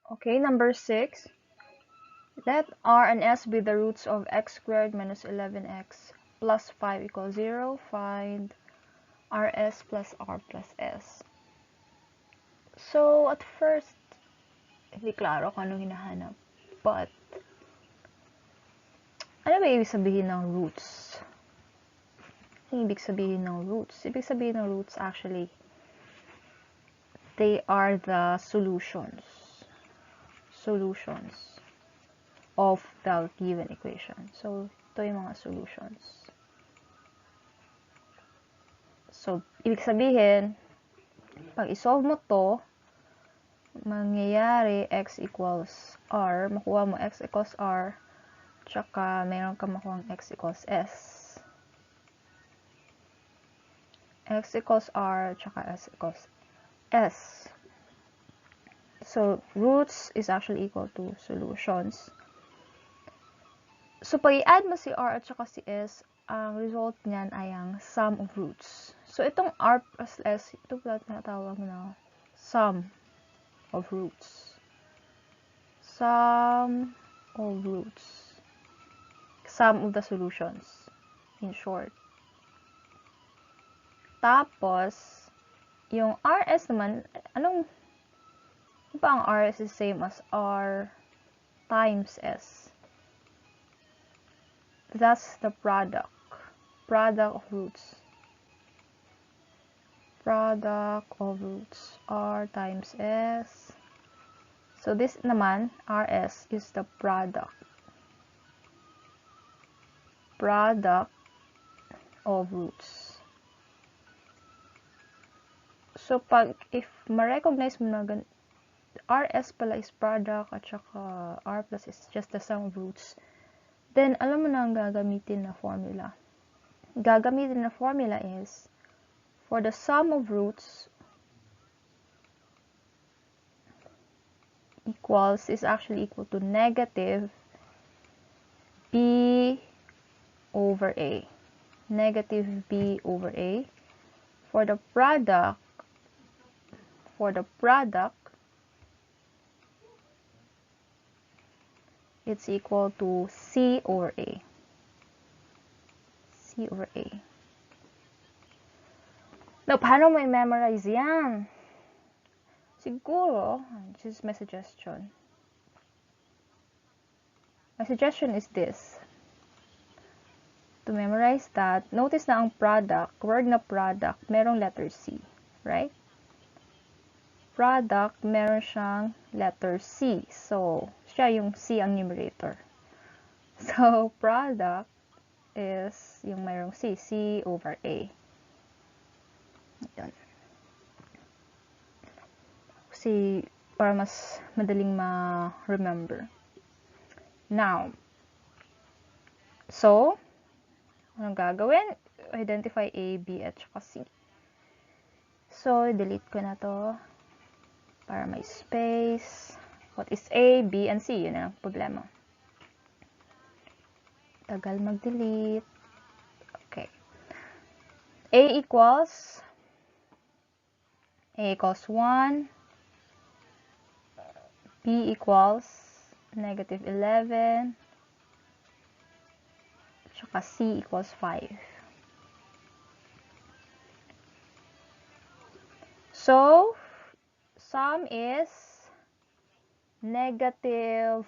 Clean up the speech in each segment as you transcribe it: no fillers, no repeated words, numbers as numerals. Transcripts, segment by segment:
Okay, number 6. Let R and S be the roots of x squared minus 11x plus 5 equals 0. Find RS plus R plus S. So, at first, hindi klaro kung anong hinahanap. But, ano ba ibig sabihin ng roots? Ano ibig sabihin ng roots? Ibig sabihin ng roots, actually, they are the solutions of the given equation. So, ito yung mga solutions. So, ibig sabihin, pag isolve mo to, mangyayari x equals r, makuha mo x equals r, tsaka meron ka makuha x equals s. X equals r, tsaka s equals s. So, roots is actually equal to solutions. So, pag i-add mo si r at tsaka si s, ang result niyan ay ang sum of roots. So, itong r plus s, ito pala tinatawag na sum of roots. Sum of roots. Sum of the solutions, in short. Tapos, yung rs naman, anong, ba ang rs is same as r times s? That's the product of roots. Product of roots, r times s. So, this naman, rs, is the product of roots. So, if ma-recognize mo na rs pala is product at saka r plus is just the sum of roots, then alam mo na ang gagamitin na formula. Gagamitin na formula is, for the sum of roots is actually equal to negative b over a. Negative b over a. For the product, it's equal to c over a. C over a. Now, paano mo i-memorize yan? Siguro, this is my suggestion. My suggestion is this. To memorize that, notice na ang product, word na product, merong letter C. Right? Product, meron siyang letter C. So, siya yung C ang numerator. So, product is yung mayroong C. C over A. Yan. Kasi, para mas madaling ma-remember. Now, so, anong gagawin? Identify A, B, at saka C. So, delete ko na to para may space. What is A, B, and C? Yun ang problema. Tagal mag-delete. Okay. A equals 1. B equals negative 11. Tsaka C equals 5. So, sum is negative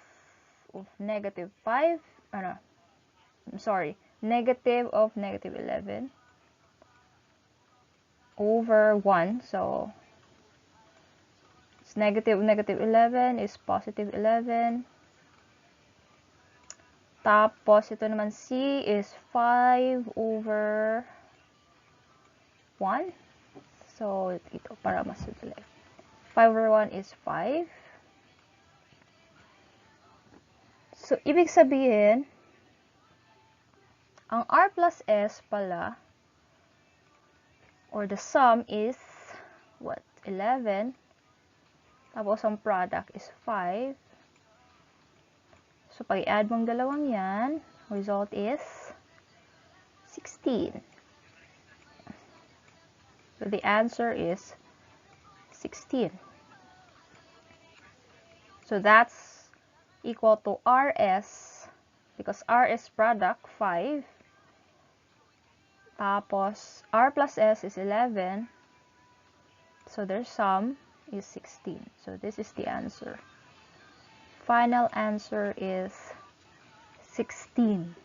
of negative 5. Negative of negative 11 over 1. So, it's negative 11 is positive 11. Tapos, ito naman C is 5 over 1. So, ito para mas madali. 5 over 1 is 5. So, ibig sabihin, ang R plus S pala, or the sum is, 11. Tapos, ang product is 5. So, pag i-add mong dalawang yan, result is 16. So, the answer is 16. So that's equal to RS, because R is product, 5. Tapos, R plus S is 11. So their sum is 16. So this is the answer. Final answer is 16.